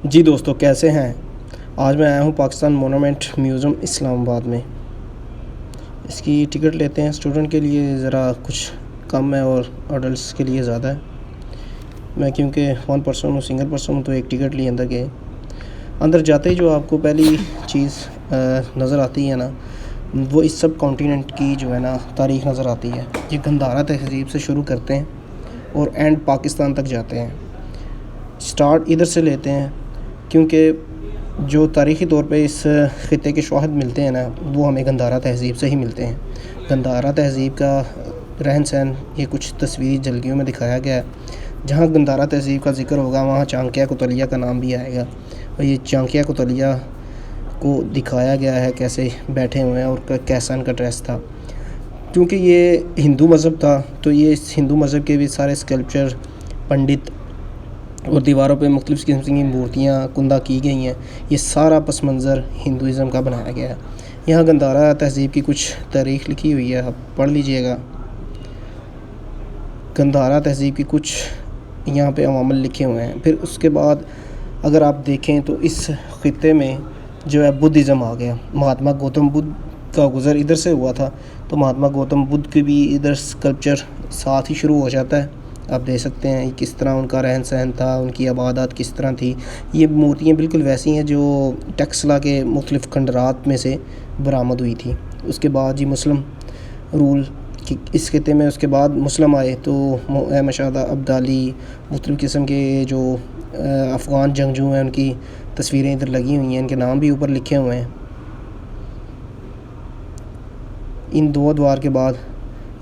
जी दोस्तों, कैसे हैं। आज मैं आया हूँ पाकिस्तान मोनूमेंट म्यूज़ियम इस्लामाबाद में। इसकी टिकट लेते हैं। स्टूडेंट के लिए ज़रा कुछ कम है और अडल्ट्स के लिए ज़्यादा है। मैं क्योंकि वन पर्सन हूँ, सिंगल पर्सन हूँ, तो एक टिकट लिए अंदर गए। अंदर जाते ही जो आपको पहली चीज़ नज़र आती है ना, वो इस सब कॉन्टिनेंट की जो है ना तारीख़ नज़र आती है। ये गंधारा तहज़ीब से शुरू करते हैं और एंड पाकिस्तान तक जाते हैं। स्टार्ट इधर से लेते हैं क्योंकि जो तारीख़ी तौर पे इस ख़ित्ते के शवाहिद मिलते हैं ना, वो हमें गंधारा तहज़ीब से ही मिलते हैं। गंधारा तहज़ीब का रहन सहन ये कुछ तस्वीरी झलकियों में दिखाया गया है। जहाँ गंधारा तहज़ीब का ज़िक्र होगा वहाँ चांकिया कोतलिया का नाम भी आएगा, और ये चांकिया कोतलिया को दिखाया गया है कैसे बैठे हुए हैं और कैसा इनका ड्रेस था। क्योंकि ये हिंदू मज़हब था, तो ये इस हिंदू मज़हब के भी सारे स्कल्पचर, पंडित और दीवारों पे मुख्तलिफ़ किस्म की मूर्तियाँ कुंदा की गई हैं। ये सारा पस मंज़र हिंदुइज़म का बनाया गया है। यहाँ गंधारा तहज़ीब की कुछ तारीख़ लिखी हुई है, आप पढ़ लीजिएगा। गंधारा तहज़ीब की कुछ यहाँ पे अवामल लिखे हुए हैं। फिर उसके बाद अगर आप देखें तो इस ख़ित्ते में जो है बुद्धिज़्म आ गया। महात्मा गौतम बुद्ध का गुज़र इधर से हुआ था, तो महात्मा गौतम बुद्ध की भी इधर स्कल्पचर साथ ही शुरू हो जाता है। आप देख सकते हैं किस तरह उनका रहन सहन था, उनकी इबादत किस तरह थी। ये मूर्तियाँ बिल्कुल वैसी हैं जो टेक्सला के मुख्तलिफ़ खंडरात में से बरामद हुई थी। उसके बाद जी मुस्लिम रूल कि इस खित्ते में उसके बाद मुस्लिम आए, तो मशादा अब्दाली, मुख्तलिफ़ किस्म के जो अफ़गान जंगजू हैं उनकी तस्वीरें इधर लगी हुई हैं, इनके नाम भी ऊपर लिखे हुए हैं। इन दो द्वार के बाद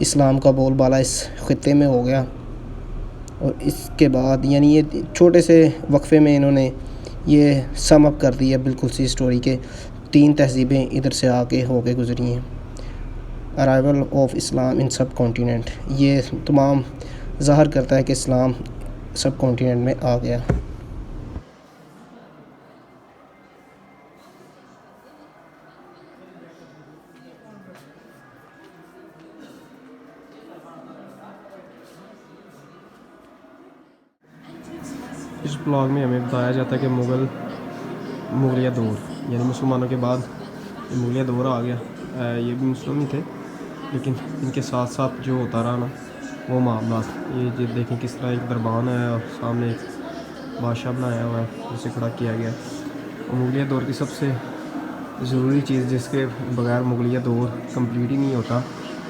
इस्लाम का बोलबाला इस ख़ित्ते में हो गया, और इसके बाद यानी ये छोटे से वक्फ़े में इन्होंने ये सम अप कर दिया बिल्कुल सी स्टोरी के 3 तहज़ीबें इधर से आके होके गुज़री हैं। अराइवल ऑफ इस्लाम इन सब कॉन्टिनेंट, ये तमाम ज़ाहिर करता है कि इस्लाम सब कॉन्टिनेंट में आ गया। इस ब्लॉग में हमें बताया जाता है कि मुगलिया दौर यानी मुसलमानों के बाद मुगलिया दौर आ गया। ये भी मुस्लिम ही थे, लेकिन इनके साथ साथ जो होता रहा ना वो मामलात, ये जो देखें किस तरह एक दरबान है और सामने एक बादशाह बनाया हुआ है जिसे खड़ा किया गया। और मुगलिया दौर की सबसे ज़रूरी चीज़ जिसके बगैर मुगलिया दौर कंप्लीट ही नहीं होता,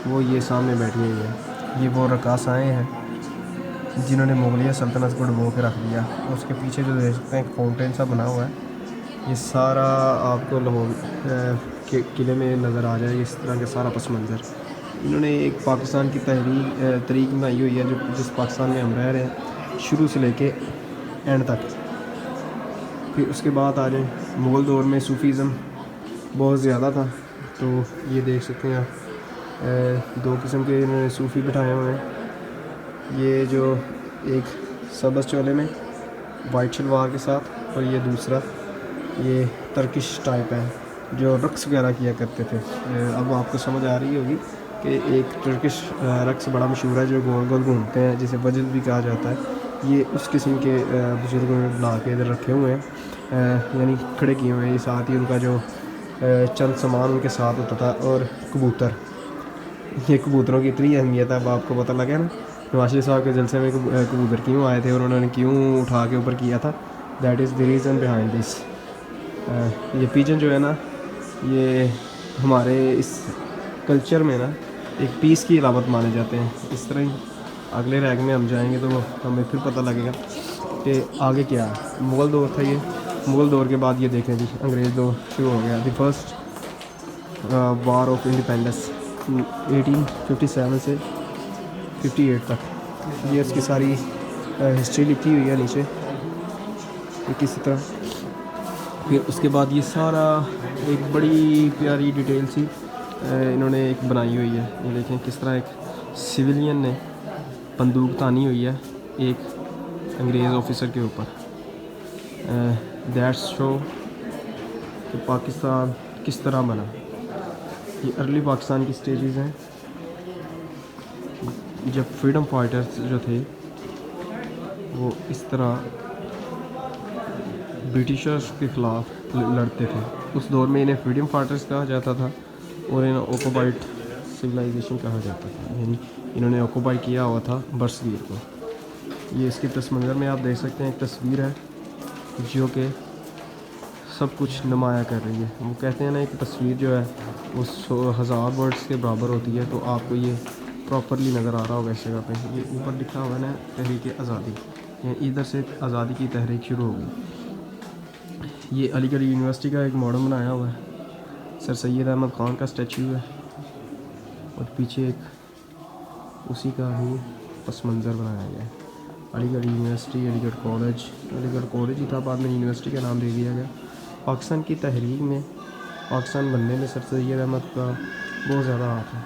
वो ये सामने बैठी हुई है। ये वो रकासाएँ हैं जिन्होंने मुगलिया सल्तनत को डुबो के रख दिया। और उसके पीछे जो देख सकते हैं एक फाउंटेन सा बना हुआ है, ये सारा आपको लाहौर के किले में नज़र आ जाएगा। इस तरह का सारा पस मंज़र इन्होंने एक पाकिस्तान की तहरीक बनाई हुई है, जो जिस पाकिस्तान में हम रह रहे हैं शुरू से लेके एंड तक। फिर उसके बाद आ जाए मुग़ल दौर में सूफ़ीज़म बहुत ज़्यादा था, तो ये देख सकते हैं आप 2 किस्म के इन्होंने सूफ़ी बिठाए हुए हैं। ये जो एक सब्ज़ चोले में वाइट शलवार के साथ, और ये दूसरा ये तर्किश टाइप है जो रक्स वगैरह किया करते थे। अब आपको समझ आ रही होगी कि एक टर्किश रक्स बड़ा मशहूर है जो गोल गोल घूमते हैं, जिसे वजद भी कहा जाता है। ये उस किस्म के बुज़ुर्गों ने बना के इधर रखे हुए हैं, यानी खड़े किए हुए हैं। साथ ही उनका जो चंद सामान उनके साथ होता था। और कबूतर, ये कबूतरों की इतनी अहमियत है, अब आपको पता लगा ना नवाज शरीफ साहब के जलसे में कबूतर क्यों आए थे और उन्होंने क्यों उठा के ऊपर किया था। That is the reason behind this. ये पिजन जो है ना, ये हमारे इस कल्चर में ना एक पीस की अलामत माने जाते हैं। इस तरह ही अगले रैग में हम जाएंगे तो हमें फिर पता लगेगा कि आगे क्या है। मुग़ल दौर था ये। मुग़ल दौर के बाद ये देखें जी अंग्रेज़ दौर शुरू हो गया। The first war of independence 1857 से 58 तक। ये इसकी सारी हिस्ट्री लिखी हुई है नीचे किसी तरह। फिर उसके बाद ये सारा एक बड़ी प्यारी डिटेल सी इन्होंने एक बनाई हुई है। ये देखें किस तरह एक सिविलियन ने बंदूक तानी हुई है एक अंग्रेज़ ऑफिसर के ऊपर। दैट्स शो कि पाकिस्तान किस तरह बना। ये अर्ली पाकिस्तान की स्टेजेस हैं जब फ्रीडम फाइटर्स जो थे वो इस तरह ब्रिटिशर्स के ख़िलाफ़ लड़ते थे। उस दौर में इन्हें फ्रीडम फाइटर्स कहा जाता था और इन्हें ऑक्युपाइड सिविलाइजेशन कहा जाता था, यानी इन्होंने ऑक्युपाई किया हुआ था बरसगीर को। ये इसके पस मंज़र में आप देख सकते हैं, एक तस्वीर है जो कि सब कुछ नुमाया कर रही है। वो कहते हैं ना, एक तस्वीर जो है वो 1000 वर्ड्स के बराबर होती है। तो आपको ये प्रॉपरली नज़र आ रहा होगा इस जगह पे। ये ऊपर लिखा हुआ है ना, तहरीक आज़ादी, इधर से आज़ादी की तहरीक शुरू हो गई। ये अलीगढ़ यूनिवर्सिटी का एक मॉडल बनाया हुआ है, सर सैयद अहमद ख़ान का स्टैचू है और पीछे एक उसी का ही पस मंज़र बनाया गया है। अलीगढ़ यूनिवर्सिटी, अलीगढ़ कॉलेज ही था, बाद में यूनिवर्सिटी का नाम दे दिया गया। पाकिस्तान की तहरीक में, पाकिस्तान बनने में सर सैयद अहमद का बहुत ज़्यादा हाथ है।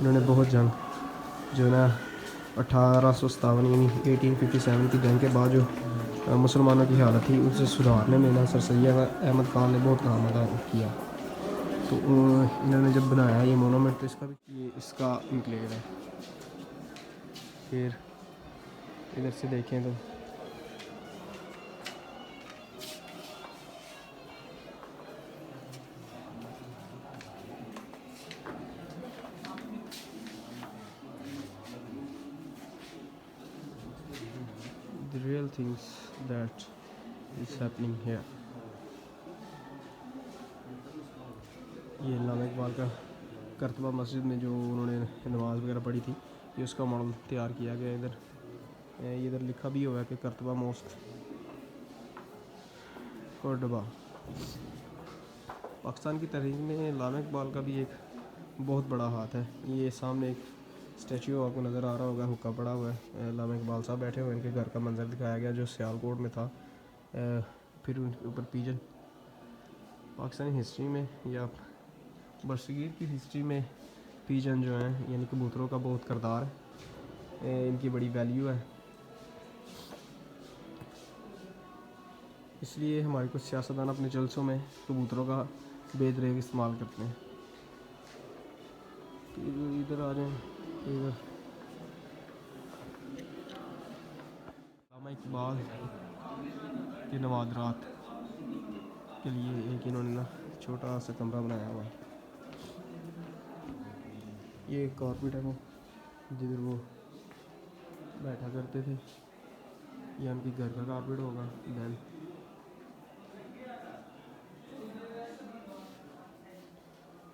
इन्होंने बहुत जंग जो ना 1857 यानी 1857 की जंग के बाद जो मुसलमानों की हालत थी उसे सुधारने में ना सर सैयद अहमद ख़ान ने बहुत काम अदा किया। तो इन्होंने जब बनाया ये मोनूमेंट, तो इसका इंक्लेव है। फिर इधर से देखें तो the real things that is happening here। ये अल्लामा इकबाल का करतबा मस्जिद में जो उन्होंने नमाज़ वगैरह पढ़ी थी, ये उसका मॉडल तैयार किया गया। इधर लिखा भी हुआ है कि करतबा मॉस्क कोर्डोबा। पाकिस्तान की तहरीक में अल्लामा इकबाल का भी एक बहुत बड़ा हाथ है। ये सामने एक स्टैचू आपको नज़र आ रहा होगा, हुक्का पड़ा हुआ है, अल्लामा इकबाल साहब बैठे हुए, इनके घर का मंजर दिखाया गया जो सियालकोट में था। फिर उनके ऊपर पिजन, पाकिस्तानी हिस्ट्री में या बरसगीर की हिस्ट्री में पिजन जो हैं यानी कबूतरों का बहुत किरदार है, इनकी बड़ी वैल्यू है। इसलिए हमारे कुछ सियासतदान अपने जलसों में कबूतरों का बेदरेग इस्तेमाल करते हैं। इधर आ जाएं, इधर अल्लामा इकबाल के नवादरात के लिए एक इन्होंने ना छोटा सा कमरा बनाया हुआ है। ये एक कारपेट है वो जिधर वो बैठा करते थे, ये उनके घर का कारपेट होगा। दैन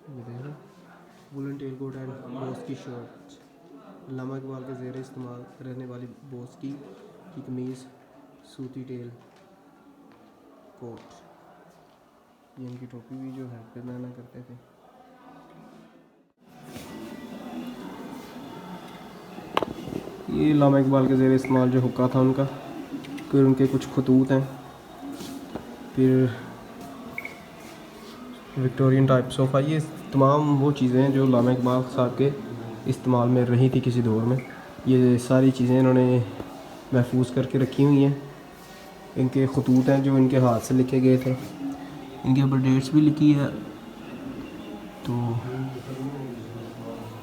ये देखो woollen tail coat and Bose की शर्ट, अल्लामा इकबाल के ज़ेर इस्तेमाल रहने वाली बोस की कमीज़, सूती टेल कोट। ये इनकी टोपी भी जो है पहना करते थे। ये अल्लामा इकबाल के ज़ेर इस्तेमाल जो हुक्का था उनका, फिर उनके कुछ खतूत हैं, फिर विक्टोरियन टाइप सोफ़ा। ये तमाम वो चीज़ें हैं जो अल्लामा इकबाल साहब के इस्तेमाल में रही थी किसी दौर में। ये सारी चीज़ें इन्होंने महफूज करके रखी हुई हैं। इनके खतूत हैं जो इनके हाथ से लिखे गए थे, इनके ऊपर डेट्स भी लिखी है। तो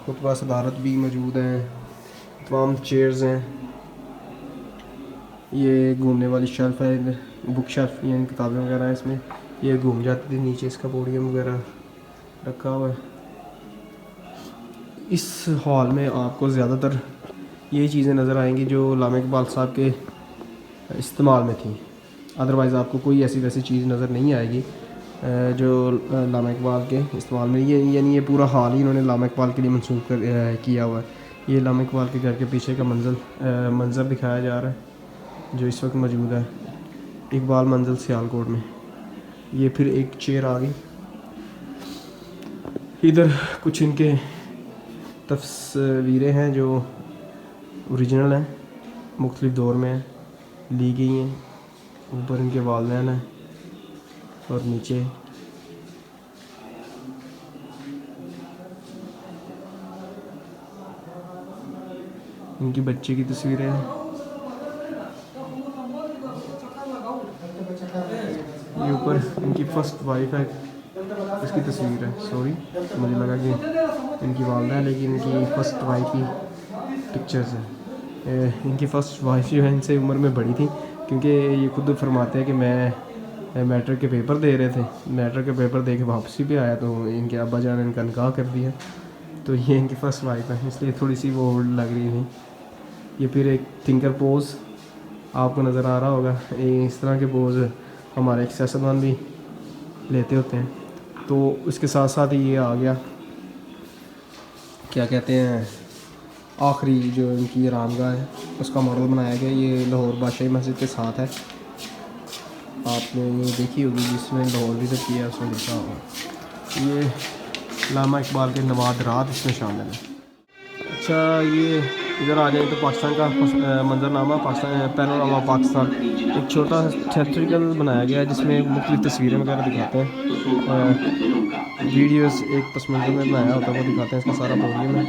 खुतबा सदारत भी मौजूद हैं, तमाम चेयर्स हैं। ये घूमने वाली शेल्फ़ है, बुक शेल्फ़, यानी किताबें वगैरह हैं इसमें, ये घूम जाती थी। नीचे इसका पोडियम वगैरह रखा हुआ है। इस हॉल में आपको ज़्यादातर यही चीज़ें नज़र आएंगी जो अल्लामा इकबाल साहब के इस्तेमाल में थी। अदरवाइज़ आपको कोई ऐसी वैसी चीज़ नज़र नहीं आएगी जो अल्लामा इकबाल के इस्तेमाल में। ये यानी ये पूरा हाल ही इन्होंने अल्लामा इकबाल के लिए मंसूब किया हुआ है। ये अल्लामा इकबाल के घर के पीछे का मंज़र दिखाया जा रहा है जो इस वक्त मौजूद है, इकबाल मंजिल सियालकोट में। ये फिर एक चेयर आ गई। इधर कुछ इनके तस्वीरें हैं जो ओरिजिनल हैं, मुख्तलिफ़ दौर में ली गई हैं। ऊपर इनके वालिदैन हैं और नीचे इनकी बच्चे की तस्वीरें हैं। ये ऊपर इनकी फ़र्स्ट वाइफ है, इसकी तस्वीर है। सॉरी, मुझे लगा कि इनकी वालदा है, लेकिन इनकी फ़र्स्ट वाइफ की पिक्चर्स है। इनकी फ़र्स्ट वाइफ जो है इनसे उम्र में बड़ी थी, क्योंकि ये खुद फरमाते हैं कि मैं मैट्रिक के पेपर दे रहे थे, मैट्रिक के पेपर दे के वापसी भी आया तो इनके अब्बा जान ने इनका निकाह कर दिया। तो ये इनकी फर्स्ट वाइफ है, इसलिए थोड़ी सी वो ओल्ड लग रही थी। ये फिर एक थिंकर पोज आपको नज़र आ रहा होगा, इस तरह के पोज हमारे एक सियासतदान भी लेते होते हैं। तो उसके साथ साथ ही ये आ गया, क्या कहते हैं, आखिरी जो इनकी आरामगाह है उसका मॉडल बनाया गया। ये लाहौर बादशाही मस्जिद के साथ है, आपने ये देखी होगी, जिसने लाहौर विज़िट किया है उसने देखा होगा। ये अल्लामा इकबाल के नवादरात इसमें शामिल है। अच्छा, ये इधर आ जाए तो पाकिस्तान का मंजरनामा, पाकिस्तान पैनोरामा पाकिस्तान, एक छोटा थिएट्रिकल बनाया गया है जिसमें मुख्तलिफ़ तस्वीरें वगैरह दिखाते हैं। वीडियोस एक पस मंज़र में बनाया होता है वो दिखाते हैं, इसका सारा पोडियम है।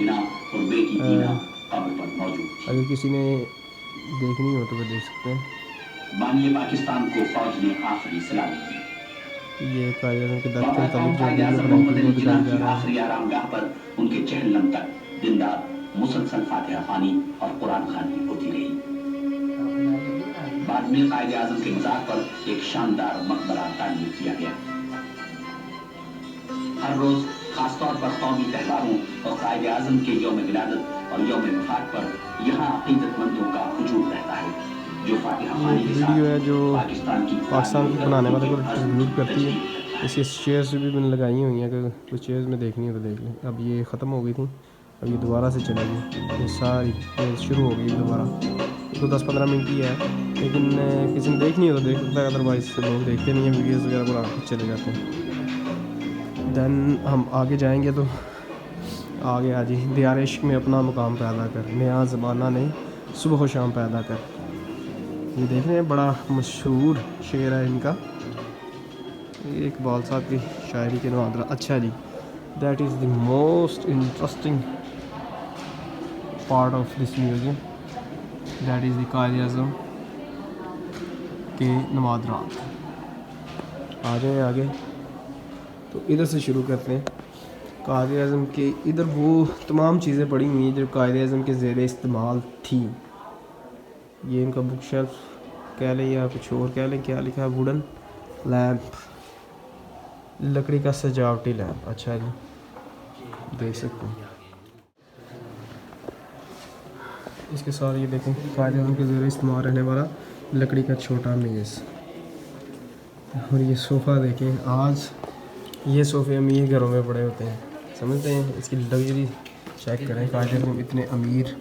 अगर किसी ने देखनी हो तो वो देख सकते हैं। मानिए पाकिस्तान को फौज ने आखिरी सलामी दी। ये कायदे के दफ्तर तक जो वीडियो बनाई थी वो दिखाया जा रहा है। आखिरी आरामगाह पर उनके जहन्नम तक दिनदार मुसलसल फातिहा खानी और कुरान खानी होती रही। बाद में कायदे आजम के मज़ार पर एक शानदार मकबरा तामीर किया गया। हर रोज खासतौर पर कौमी त्योहारों और कायदे आजम के यौम विलादत और यौम वफात पर यहाँ अकीदतमंदों का हुजूम रहता है, जो फातिहा खानी के साथ वीडियो है जो पाकिस्तान की बनाने वाले को ट्रिब्यूट करती है। इसकी चेयर्स भी मैंने लगाई हुई हैं, अगर कुछ चेयर्स में देखनी हो तो देख लें। अब ये ख़त्म हो गई थी, अब ये दोबारा से चलेगी, ये सारी शुरू हो गई दोबारा। तो 10-15 मिनट की है, लेकिन किसी ने देखनी हो तो देख सकता है, अदरवाइज लोग देखते नहीं हैं वीडियोज़ वगैरह बना चले जाते हैं। दैन हम आगे जाएंगे तो आगे आ जी, दियार इश्क में अपना मुकाम पैदा कर, नया ज़माना ने सुबह शाम पैदा कर। ये देख रहे हैं, बड़ा मशहूर शेर है इनका, ये इकबाल साहब की शायरी के नवादरा। अच्छा जी, that is the most interesting part of this museum, that is the Quaid Azam के नवादरात। आ जाए आगे, तो इधर से शुरू करते हैं। कायदे आज़म के इधर वो तमाम चीज़ें पड़ी हुई हैं जो कायदे आज़म के ज़ेरे इस्तेमाल थी। ये इनका बुक शेल्फ कह लें या कुछ और कह लें, क्या लिखा है, वुडन लैम्प, लकड़ी का सजावटी लैम्प। अच्छा जी, देख सकते हैं। इसके साथ ये देखें, कायदे आज़म के ज़ेरे इस्तेमाल रहने वाला लकड़ी का छोटा मेज़। और ये सोफ़ा देखें, आज ये सोफ़े अमीर घरों में पड़े होते हैं, समझते हैं इसकी लग्जरी चेक करें। कायदे आज़म इतने अमीर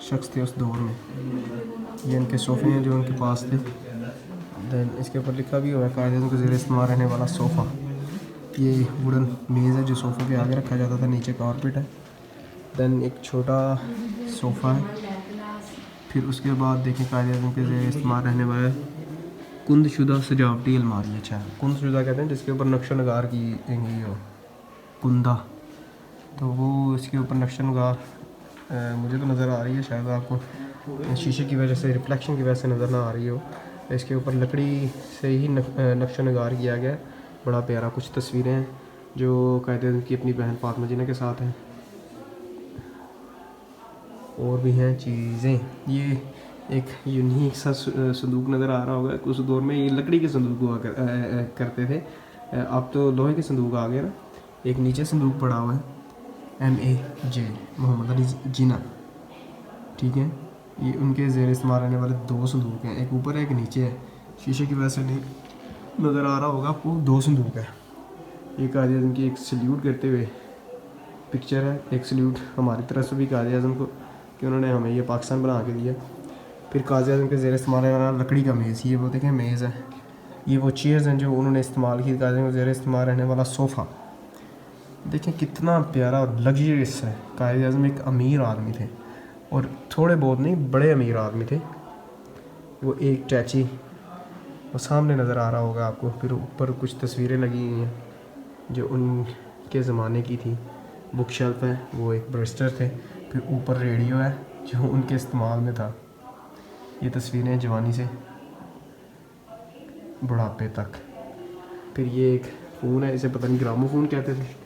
शख्स थे उस दौर में। ये इनके सोफ़े हैं जो उनके पास थे। दैन इसके ऊपर लिखा भी हुआ है कायदे आज़म के ज़ेरे इस्तेमाल रहने वाला सोफ़ा। ये वुडन मेज़ है जो सोफ़े पे आगे रखा जाता था, नीचे कारपेट है। दैन एक छोटा सोफ़ा है। फिर उसके बाद देखें कायदे आज़म के ज़ेरे इस्तेमाल रहने वाला कुंदशुदा सजावटी अलमारी। अच्छा, कुंदशुदा कहते हैं जिसके ऊपर नक्शा नगार की गई हो, कुंदा, तो वो इसके ऊपर नक्शा नगार मुझे तो नज़र आ रही है, शायद आपको शीशे की वजह से, रिफ्लेक्शन की वजह से नज़र ना आ रही हो। इसके ऊपर लकड़ी से ही नक्शा नगार किया गया, बड़ा प्यारा। कुछ तस्वीरें हैं जो कायदे आज़म की अपनी बहन फातिमा जीना के साथ हैं, और भी हैं चीज़ें। ये एक यूनिक सा संदूक नज़र आ रहा होगा, उस दौर में ये लकड़ी के संदूक हुआ करते थे, अब तो लोहे के संदूक आ गए ना। एक नीचे संदूक पड़ा हुआ है, MAJ मोहम्मद अली जिन्ना, ठीक है। ये उनके ज़ेर इस्तेमाल रहने वाले 2 संदूक हैं, एक ऊपर है एक नीचे है, शीशे की वजह से नहीं नज़र आ रहा होगा आपको, 2 संदूक है। ये कायदे आज़म की एक सल्यूट करते हुए पिक्चर है, एक सल्यूट हमारी तरफ से भी कायदे आज़म को कि उन्होंने हमें ये पाकिस्तान बना के दिया। फिर कायदे आज़म के ज़ेर इस्तेमाल रहने वाला लकड़ी का मेज़, ये वो देखें मेज़ है। ये वो चेयर्स हैं जो उन्होंने इस्तेमाल की। कायदे आज़म के ज़ेर इस्तेमाल रहने वाला सोफ़ा देखें कितना प्यारा और लग्जरियस है। कायदे आज़म एक अमीर आदमी थे, और थोड़े बहुत नहीं, बड़े अमीर आदमी थे। वो एक टैची वो सामने नज़र आ रहा होगा आपको। फिर ऊपर कुछ तस्वीरें लगी हुई हैं जो उनके ज़माने की थी। बुक शेल्फ है, वो एक बैरिस्टर थे। फिर ऊपर रेडियो है जो उनके इस्तेमाल में था। ये तस्वीरें जवानी से बुढ़ापे तक। फिर ये एक फ़ोन है, इसे पता नहीं ग्रामोफोन कहते थे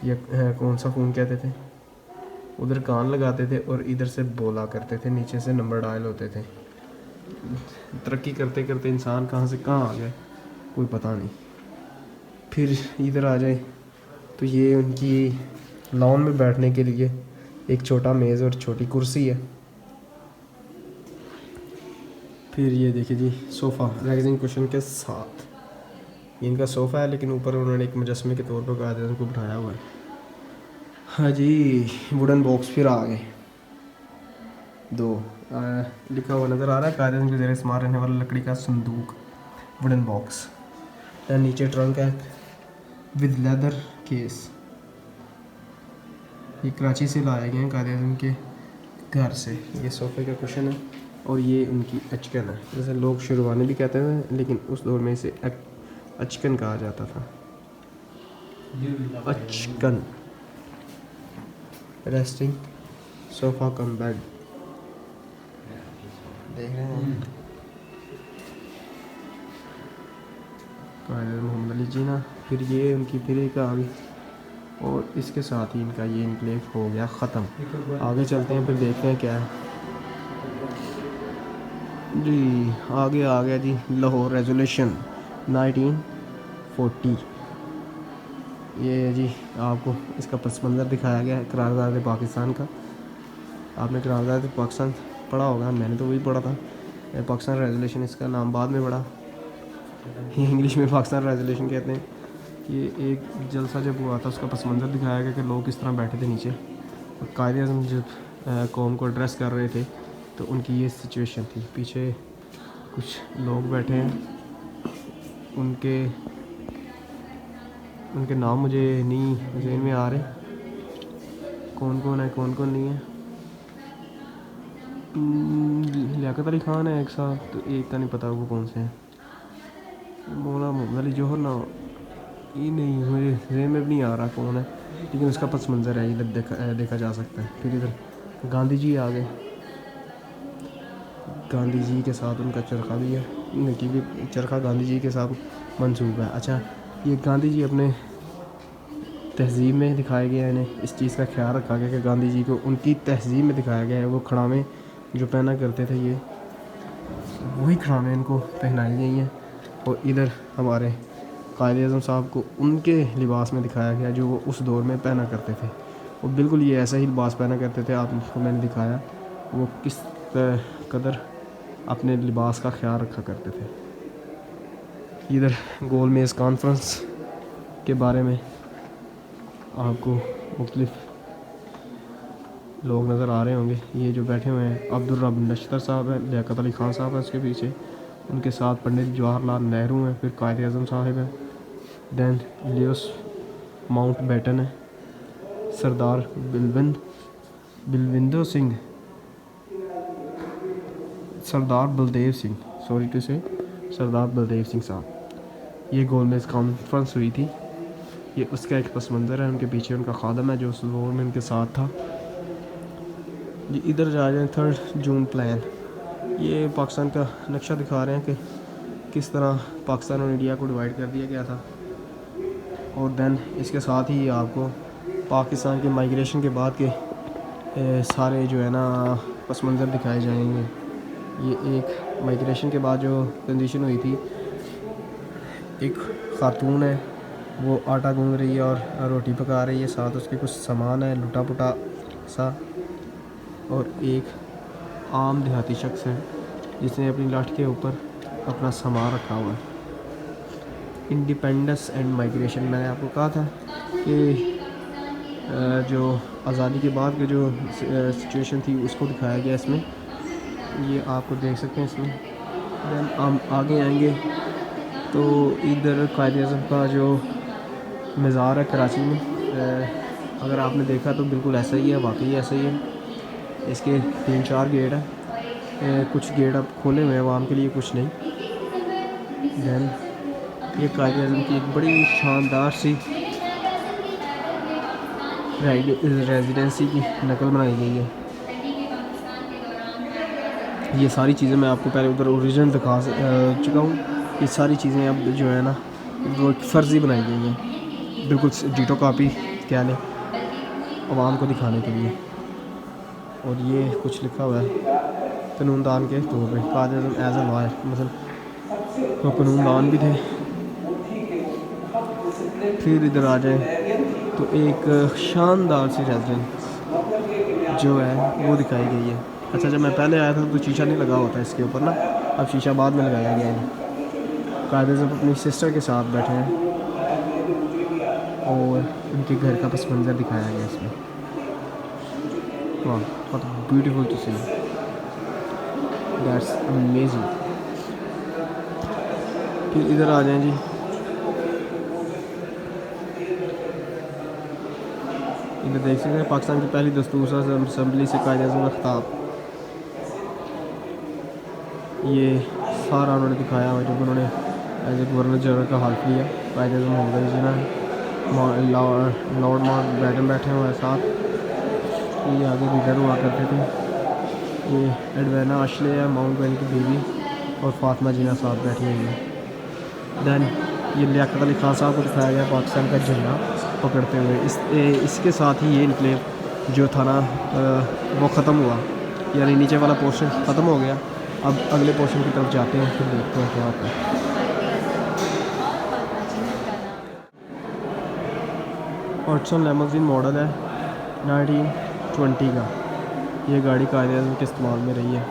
या कौन सा फ़ोन कहते थे। उधर कान लगाते थे और इधर से बोला करते थे, नीचे से नंबर डायल होते थे। तरक्की करते करते इंसान कहाँ से कहाँ आ गया कोई पता नहीं। फिर इधर आ जाए तो ये उनकी लॉन में बैठने के लिए एक छोटा मेज़ और छोटी कुर्सी है। फिर ये देखिए जी सोफ़ा रैगजिंग कुशन के साथ, ये इनका सोफ़ा है लेकिन ऊपर उन्होंने एक मुजस्मे के तौर पर कायदे को बिठाया हुआ है। हाँ जी, वुडन बॉक्स फिर आ गए दो, लिखा हुआ नज़र आ रहा है कायदे के ज़रिए इस्तेमाल रहने वाला लकड़ी का संदूक वुडन बॉक्स। नीचे ट्रंक है विद लेदर केस। ये कराची से लाए गए हैं कायदे आज़म के घर से। ये सोफ़े का कुशन है और ये उनकी अचकन है। जैसे लोग शेरवानी भी कहते हैं लेकिन उस दौर में इसे अचकन कहा जाता था। अचकन रेस्टिंग सोफ़ा कम बेड देख रहे हैं कायदे मोहम्मद अली जीना। फिर ये उनकी फिर एक आ गई और इसके साथ ही इनका ये इनक्लेव हो गया ख़त्म। आगे चलते हैं फिर देखते हैं क्या है जी। आगे आ गया जी लाहौर रेजोल्यूशन 1940। ये जी आपको इसका पस मंज़र दिखाया गया है करारदाद पाकिस्तान का। आपने करारदाद पाकिस्तान पढ़ा होगा, मैंने तो वही पढ़ा था। पाकिस्तान रेजोल्यूशन इसका नाम बाद में पढ़ा, इंग्लिश में पाकिस्तान रेजोल्यूशन कहते हैं। ये एक जलसा जब हुआ था उसका पस मंज़र दिखाया गया कि लोग किस तरह बैठे थे नीचे और कायदे आज़म जब कौम को एड्रेस कर रहे थे तो उनकी ये सिचुएशन थी। पीछे कुछ लोग बैठे हैं, उनके नाम मुझे नहीं ज़हन में आ रहे कौन कौन है कौन कौन नहीं है। लियाकत अली ख़ान है एक साथ, तो एक का नहीं पता वो कौन से हैं। मौलाना मोहम्मद अली जौहर ना, ये नहीं मुझे ज़हन में भी नहीं आ रहा कौन है, लेकिन उसका पस मंज़र है इधर देखा जा सकता है। फिर इधर गांधी जी आ गए, गांधी जी के साथ उनका चरखा भी है, उनकी भी चरखा गांधी जी के साथ मंसूब है। अच्छा, ये गांधी जी अपने तहज़ीब में दिखाया गया है, इन्हें इस चीज़ का ख्याल रखा गया कि गांधी जी को उनकी तहज़ीब में दिखाया गया है। वो खड़ामें जो पहना करते थे ये वही खड़ामें इनको पहनाई गई हैं। और इधर हमारे कायदे आज़म साहब को उनके लिबास में दिखाया गया जो वो उस दौर में पहना करते थे। वो बिल्कुल ये ऐसा ही लिबास पहना करते थे। आपको मैंने दिखाया वो किस कदर अपने लिबास का ख्याल रखा करते थे। इधर गोल मेज़ कॉन्फ्रेंस के बारे में आपको मुख्तलिफ लोग नज़र आ रहे होंगे। ये जो बैठे हुए हैं अब्दुल रब नश्तर साहब हैं, लियाकत अली ख़ान साहब हैं उसके पीछे, उनके साथ पंडित जवाहरलाल नेहरू हैं, फिर कायदे आज़म साहब हैं, दैन लियोस माउंट बैटन है, सरदार बलविंदर सिंह, सरदार बलदेव सिंह, सॉरी टू से सरदार बलदेव सिंह साहब। ये गोलमेज कॉन्फ्रेंस हुई थी, ये उसका एक पस मंज़र है। उनके पीछे उनका खादम है जो उस दौर में उनके साथ था जी। इधर जा रहे हैं 3 जून प्लान, ये पाकिस्तान का नक्शा दिखा रहे हैं कि किस तरह पाकिस्तान और इंडिया को डिवाइड कर दिया गया था। और दैन इसके साथ ही आपको पाकिस्तान के माइग्रेशन के बाद के सारे जो है ना पस मंज़र दिखाए जाएंगे। ये एक माइग्रेशन के बाद जो कंडीशन हुई थी, एक ख़ातून है वो आटा गूंद रही है और रोटी पका रही है, साथ उसके कुछ सामान है लुटा पुटा सा, और एक आम देहाती शख्स है जिसने अपनी लाठ के ऊपर अपना सामान रखा हुआ है। इंडिपेंडेंस एंड माइग्रेशन, मैंने आपको कहा था कि जो आज़ादी के बाद की जो सिचुएशन थी उसको दिखाया गया इसमें, ये आपको देख सकते हैं इसमें। दैन हम आगे आएंगे तो इधर कायदे आज़म का जो मज़ार है कराची में, अगर आपने देखा तो बिल्कुल ऐसा ही है, वाकई ऐसा ही है। इसके 3-4 गेट हैं, कुछ गेट अब खोले हुए हैं आवाम के लिए, कुछ नहीं। दैन ये कायदे आज़म की एक बड़ी शानदार सी रेजिडेंसी की नकल बनाई गई है। ये सारी चीज़ें मैं आपको पहले उधर ओरिजिनल दिखा चुका हूँ। ये सारी चीज़ें अब जो है ना वो फ़र्ज़ी बनाई गई हैं, बिल्कुल डिटो कॉपी क्या लें आवाम को दिखाने के लिए। और ये कुछ लिखा हुआ है कानूनदान के तौर पे। कायद आज़म एज ए लॉयर, मतलब वो कानूनदान भी थे। फिर इधर आ जाए तो एक शानदार सी रेजिडेंस जो है वो दिखाई गई है। अच्छा, जब मैं पहले आया था तो शीशा नहीं लगा होता इसके ऊपर ना, अब शीशा बाद में लगाया गया है। कायद आज़म अपनी सिस्टर के साथ बैठे हैं और उनके घर का बस मंज़र दिखाया गया इसमें। वाह, बहुत beautiful to see, that's amazing. फिर इधर आ जाएं जी, इधर देख सकते हैं पाकिस्तान की पहली दस्तूर असम्बली से कायद आज़म का खिताब। ये सारा उन्होंने दिखाया हुआ जब उन्होंने एज ए गवर्नर जनरल का हल्फ लिया। कायद आज़म हो गए जिन्हें लॉर्ड माउंट बैटन बैठे हुए हैं साथ, ये आगे लीडर हुआ करते थे। ये एडवाना आशले है, माउंट बैटन की बीवी, और फातिमा जिन्ना साथ बैठी हुई है। दैन ये लियाकत अली खान साहब को दिखाया गया पाकिस्तान का झंडा पकड़ते हुए। इसके साथ ही ये इनकलेव जो था ना वो ख़त्म हुआ, यानी नीचे वाला पोर्शन ख़त्म हो गया। अब अगले पोर्शन की तरफ जाते हैं, फिर देखते हैं क्या होता है। हॉटसन लेमोजिन मॉडल है 1920 का। ये गाड़ी कायदे आज़म के इस्तेमाल में रही है,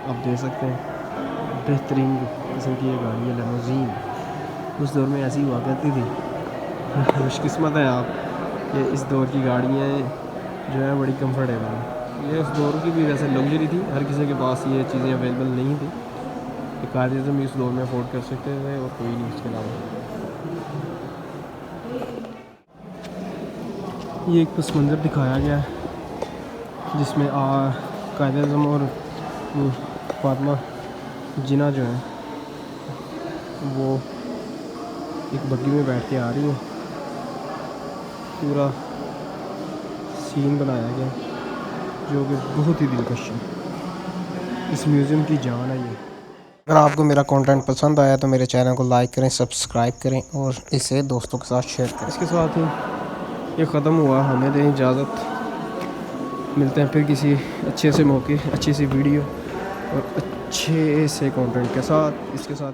आप देख सकते हैं। बेहतरीन किस्म की ये गाड़ी है लेमोजिन, उस दौर में ऐसी हुआ करती थी। खुशकिस्मत है आप, ये इस दौर की गाड़ियाँ जो है बड़ी कंफर्टेबल हैं। ये उस दौर की भी वैसे लग्जरी थी, हर किसी के पास ये चीज़ें अवेलेबल नहीं थी। कायदे आज़म इस दौर में अफोर्ड कर सकते थे और कोई नहीं इसके अलावा। ये एक पस मंज़र दिखाया गया है जिसमें कायद आज़म और फातिमा जिन्ना जो हैं वो एक बग्गी में बैठ के आ रही हैं। पूरा सीन बनाया गया जो कि बहुत ही दिलकश है। इस म्यूज़ियम की जान है ये। अगर आपको मेरा कंटेंट पसंद आया तो मेरे चैनल को लाइक करें, सब्सक्राइब करें और इसे दोस्तों के साथ शेयर करें। इसके साथ ही ये ख़त्म हुआ, हमें दें इजाज़त। मिलते हैं फिर किसी अच्छे से मौके, अच्छी सी वीडियो और अच्छे से कंटेंट के साथ। इसके साथ